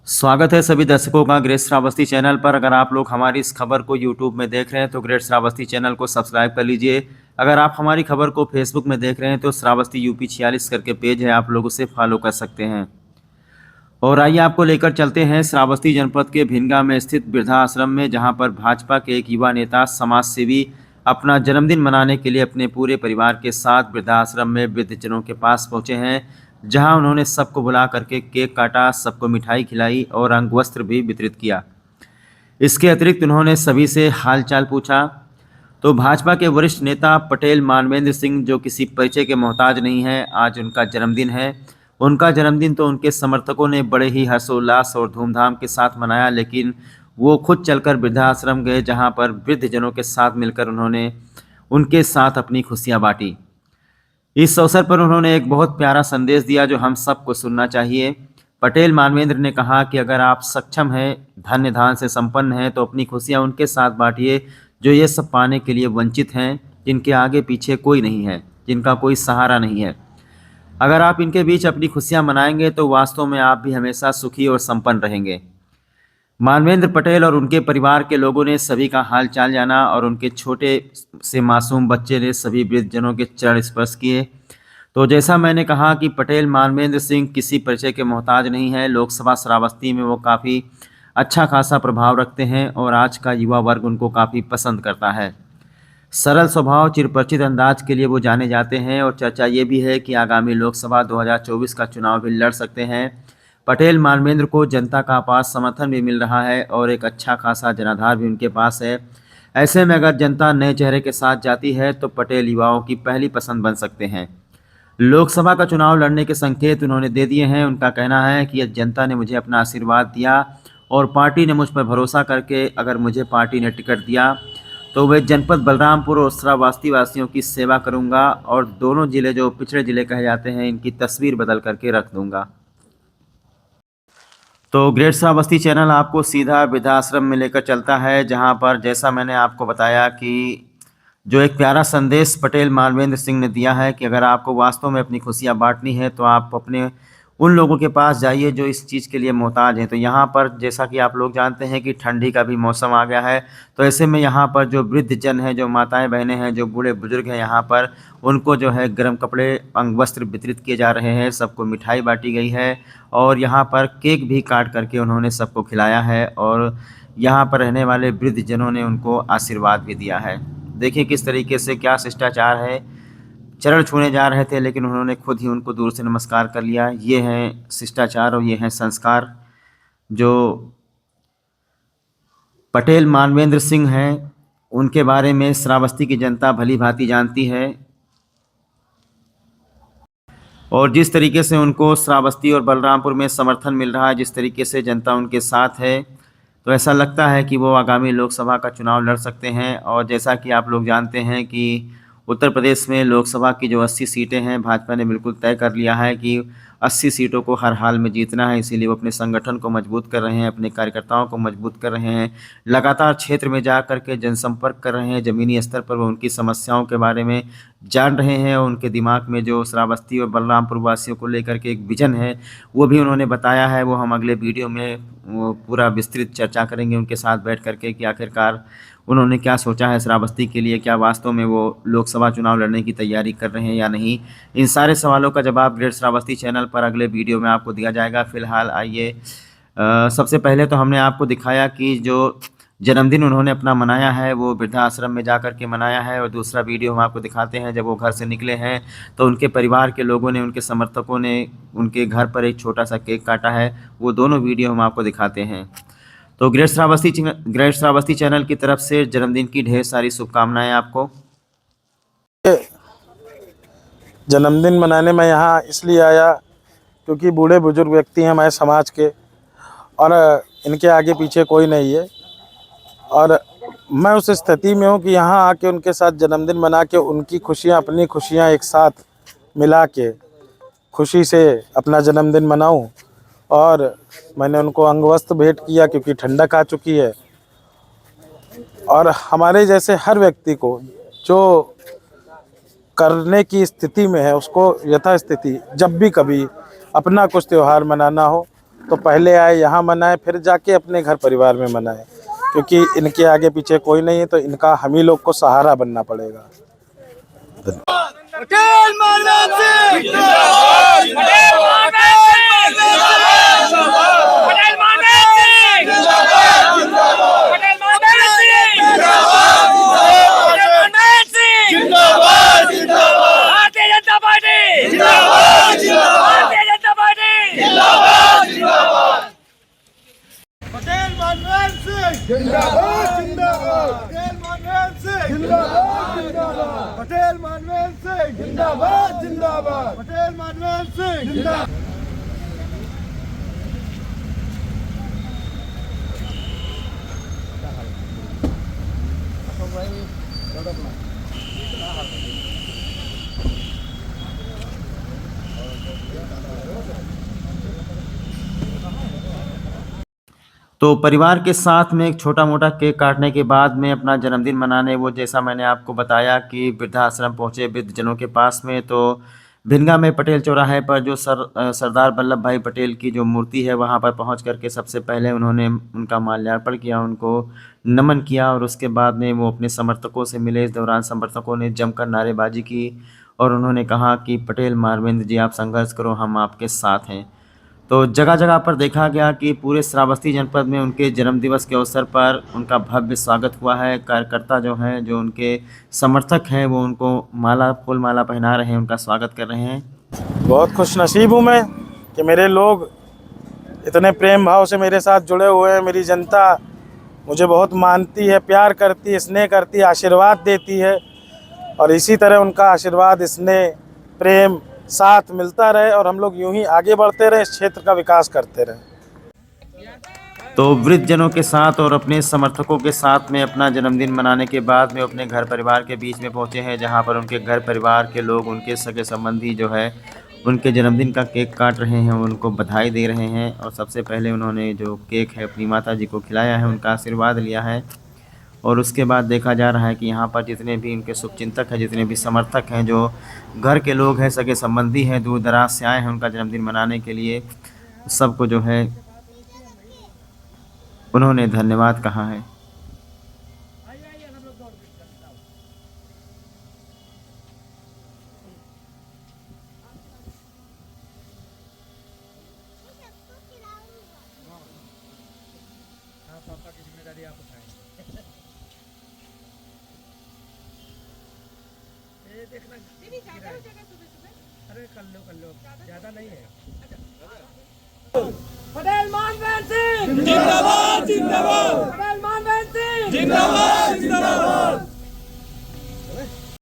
स्वागत है सभी दर्शकों का ग्रेट श्रावस्ती चैनल पर। अगर आप लोग हमारी इस खबर को यूट्यूब में देख रहे हैं तो ग्रेट श्रावस्ती चैनल को सब्सक्राइब कर लीजिए। अगर आप हमारी खबर को फेसबुक में देख रहे हैं तो श्रावस्ती यूपी 46 करके पेज है, आप लोग उसे फॉलो कर सकते हैं। और आइए आपको लेकर चलते हैं श्रावस्ती जनपद के भिनगा में स्थित वृद्धाश्रम में, जहां पर भाजपा के एक युवा नेता समाज सेवी अपना जन्मदिन मनाने के लिए अपने पूरे परिवार के साथ वृद्धाश्रम में वृद्धजनों के पास पहुंचे हैं, जहां उन्होंने सबको बुला करके केक काटा, सबको मिठाई खिलाई और अंग वस्त्र भी वितरित किया। इसके अतिरिक्त उन्होंने सभी से हालचाल पूछा। तो भाजपा के वरिष्ठ नेता पटेल मानवेंद्र सिंह, जो किसी परिचय के मोहताज नहीं है, आज उनका जन्मदिन है। उनका जन्मदिन तो उनके समर्थकों ने बड़े ही हर्षोल्लास और धूमधाम के साथ मनाया, लेकिन वो खुद चलकर वृद्धाश्रम गए, जहां पर वृद्धजनों के साथ मिलकर उन्होंने उनके साथ अपनी खुशियां बांटी। इस अवसर पर उन्होंने एक बहुत प्यारा संदेश दिया जो हम सबको सुनना चाहिए। पटेल मानवेंद्र ने कहा कि अगर आप सक्षम हैं, धन्य धान से संपन्न हैं, तो अपनी खुशियां उनके साथ बांटिए जो ये सब पाने के लिए वंचित हैं, जिनके आगे पीछे कोई नहीं है, जिनका कोई सहारा नहीं है। अगर आप इनके बीच अपनी खुशियां मनाएंगे तो वास्तव में आप भी हमेशा सुखी और संपन्न रहेंगे। मानवेंद्र पटेल और उनके परिवार के लोगों ने सभी का हाल चाल जाना और उनके छोटे से मासूम बच्चे ने सभी वृद्धजनों के चरण स्पर्श किए। तो जैसा मैंने कहा कि पटेल मानवेंद्र सिंह किसी परिचय के मोहताज नहीं है। लोकसभा श्रावस्ती में वो काफ़ी अच्छा खासा प्रभाव रखते हैं और आज का युवा वर्ग उनको काफ़ी पसंद करता है। सरल स्वभाव, चिरपरिचित अंदाज के लिए वो जाने जाते हैं और चर्चा ये भी है कि आगामी लोकसभा 2024 का चुनाव भी लड़ सकते हैं। पटेल मानवेंद्र को जनता का अपार समर्थन भी मिल रहा है और एक अच्छा खासा जनाधार भी उनके पास है। ऐसे में अगर जनता नए चेहरे के साथ जाती है तो पटेल युवाओं की पहली पसंद बन सकते हैं। लोकसभा का चुनाव लड़ने के संकेत उन्होंने दे दिए हैं। उनका कहना है कि जनता ने मुझे अपना आशीर्वाद दिया और पार्टी ने मुझ पर भरोसा करके अगर मुझे पार्टी ने टिकट दिया तो वे जनपद बलरामपुर और श्रावस्ती वासियों की सेवा करूंगा और दोनों जिले जो पिछड़े जिले कहे जाते हैं, इनकी तस्वीर बदल करके रख दूंगा। तो ग्रेट श्रावस्ती चैनल आपको सीधा वृद्धाश्रम में लेकर चलता है, जहां पर जैसा मैंने आपको बताया कि जो एक प्यारा संदेश पटेल मानवेंद्र सिंह ने दिया है कि अगर आपको वास्तव में अपनी खुशियां बांटनी है तो आप अपने उन लोगों के पास जाइए जो इस चीज़ के लिए मोहताज हैं। तो यहाँ पर जैसा कि आप लोग जानते हैं कि ठंडी का भी मौसम आ गया है, तो ऐसे में यहाँ पर जो वृद्धजन हैं, जो माताएं बहनें हैं, जो बूढ़े बुजुर्ग हैं, यहाँ पर उनको जो है गर्म कपड़े, अंग वस्त्र वितरित किए जा रहे हैं, सबको मिठाई बांटी गई है और यहाँ पर केक भी काट करके उन्होंने सबको खिलाया है और यहाँ पर रहने वाले वृद्धजनों ने उनको आशीर्वाद भी दिया है। देखिए किस तरीके से क्या शिष्टाचार है। चरण छूने जा रहे थे लेकिन उन्होंने खुद ही उनको दूर से नमस्कार कर लिया। ये हैं शिष्टाचार और ये हैं संस्कार जो पटेल मानवेंद्र सिंह हैं, उनके बारे में श्रावस्ती की जनता भली भांति जानती है। और जिस तरीके से उनको श्रावस्ती और बलरामपुर में समर्थन मिल रहा है, जिस तरीके से जनता उनके साथ है, तो ऐसा लगता है कि वो आगामी लोकसभा का चुनाव लड़ सकते हैं। और जैसा कि आप लोग जानते हैं कि उत्तर प्रदेश में लोकसभा की जो 80 सीटें हैं, भाजपा ने बिल्कुल तय कर लिया है कि 80 सीटों को हर हाल में जीतना है। इसीलिए वो अपने संगठन को मजबूत कर रहे हैं, अपने कार्यकर्ताओं को मजबूत कर रहे हैं, लगातार क्षेत्र में जा कर के जनसंपर्क कर रहे हैं। ज़मीनी स्तर पर वो उनकी समस्याओं के बारे में जान रहे हैं और उनके दिमाग में जो श्रावस्ती और बलरामपुर वासियों को लेकर के एक विजन है वो भी उन्होंने बताया है। वो हम अगले वीडियो में वो पूरा विस्तृत चर्चा करेंगे उनके साथ बैठ करके कि आखिरकार उन्होंने क्या सोचा है श्रावस्ती के लिए, क्या वास्तव में वो लोकसभा चुनाव लड़ने की तैयारी कर रहे हैं या नहीं। इन सारे सवालों का जवाब ग्रेट श्रावस्ती चैनल पर अगले वीडियो में आपको दिया जाएगा। फिलहाल आइए सबसे पहले तो हमने आपको दिखाया कि जो जन्मदिन उन्होंने अपना मनाया है वो वृद्धाश्रम में जा कर के मनाया है, और दूसरा वीडियो हम आपको दिखाते हैं जब वो घर से निकले हैं तो उनके परिवार के लोगों ने, उनके समर्थकों ने उनके घर पर एक छोटा सा केक काटा है। वो दोनों वीडियो हम आपको दिखाते हैं। तो ग्रेट श्रावस्ती चैनल की तरफ से जन्मदिन की ढेर सारी शुभकामनाएं आपको। जन्मदिन मनाने में यहाँ इसलिए आया क्योंकि बूढ़े बुजुर्ग व्यक्ति हैं हमारे समाज के और इनके आगे पीछे कोई नहीं है। और मैं उस स्थिति में हूँ कि यहाँ आके उनके साथ जन्मदिन मना के उनकी खुशियाँ, अपनी खुशियाँ एक साथ मिला के खुशी से अपना जन्मदिन मनाऊँ। और मैंने उनको अंगवस्त्र भेंट किया क्योंकि ठंडक आ चुकी है। और हमारे जैसे हर व्यक्ति को जो करने की स्थिति में है उसको यथास्थिति जब भी कभी अपना कुछ त्यौहार मनाना हो तो पहले आए यहाँ मनाए, फिर जाके अपने घर परिवार में मनाए, क्योंकि इनके आगे पीछे कोई नहीं है, तो इनका हम ही लोग को सहारा बनना पड़ेगा। पटेल मानवेंद्र सिंह जिंदाबाद जिंदाबाद पटेल मानवेंद्र सिंह जिंदाबाद जिंदाबाद पटेल मानवेंद्र सिंह जिंदाबाद जिंदाबाद भारतीय जनता पार्टी जिंदाबाद जिंदाबाद भारतीय जनता पार्टी जिंदाबाद जिंदाबाद पटेल मानवेंद्र सिंह जिंदाबाद जिंदाबाद पटेल मानवेंद्र सिंह जिंदाबाद जिंदाबाद पटेल मानवेंद्र सिंह जिंदाबाद जिंदाबाद पटेल मानवेंद्र सिंह जिंदाबाद। तो परिवार के साथ में एक छोटा मोटा केक काटने के बाद में अपना जन्मदिन मनाने, वो जैसा मैंने आपको बताया कि वृद्धाश्रम पहुंचे वृद्धजनों के पास में, तो भिनगा में पटेल चौराहे पर जो सरदार वल्लभ भाई पटेल की जो मूर्ति है वहां पर पहुंच करके सबसे पहले उन्होंने उनका माल्यार्पण किया, उनको नमन किया और उसके बाद में वो अपने समर्थकों से मिले। इस दौरान समर्थकों ने जमकर नारेबाजी की और उन्होंने कहा कि पटेल मानवेंद्र जी, आप संघर्ष करो, हम आपके साथ हैं। तो जगह जगह पर देखा गया कि पूरे श्रावस्ती जनपद में उनके जन्मदिवस के अवसर पर उनका भव्य स्वागत हुआ है। कार्यकर्ता जो हैं, जो उनके समर्थक हैं, वो उनको फूल माला पहना रहे हैं, उनका स्वागत कर रहे हैं। बहुत खुश नसीब हूँ मैं कि मेरे लोग इतने प्रेम भाव से मेरे साथ जुड़े हुए हैं। मेरी जनता मुझे बहुत मानती है, प्यार करती है, स्नेह करती है, आशीर्वाद देती है, और इसी तरह उनका आशीर्वाद, स्नेह, प्रेम साथ मिलता रहे और हम लोग यूं ही आगे बढ़ते रहे, इस क्षेत्र का विकास करते रहे। तो वृद्धजनों के साथ और अपने समर्थकों के साथ में अपना जन्मदिन मनाने के बाद में अपने घर परिवार के बीच में पहुंचे हैं, जहां पर उनके घर परिवार के लोग, उनके सगे संबंधी जो है उनके जन्मदिन का केक काट रहे हैं, उनको बधाई दे रहे हैं। और सबसे पहले उन्होंने जो केक है अपनी माता जी को खिलाया है, उनका आशीर्वाद लिया है। और उसके बाद देखा जा रहा है कि यहाँ पर जितने भी उनके शुभचिंतक हैं, जितने भी समर्थक हैं, जो घर के लोग हैं, सगे संबंधी हैं, दूर दराज से आए हैं उनका जन्मदिन मनाने के लिए, सबको जो है उन्होंने धन्यवाद कहा है। पटेल मानवेंद्र सिंह जिंदाबाद जिंदाबाद पटेल मानवेंद्र सिंह जिंदाबाद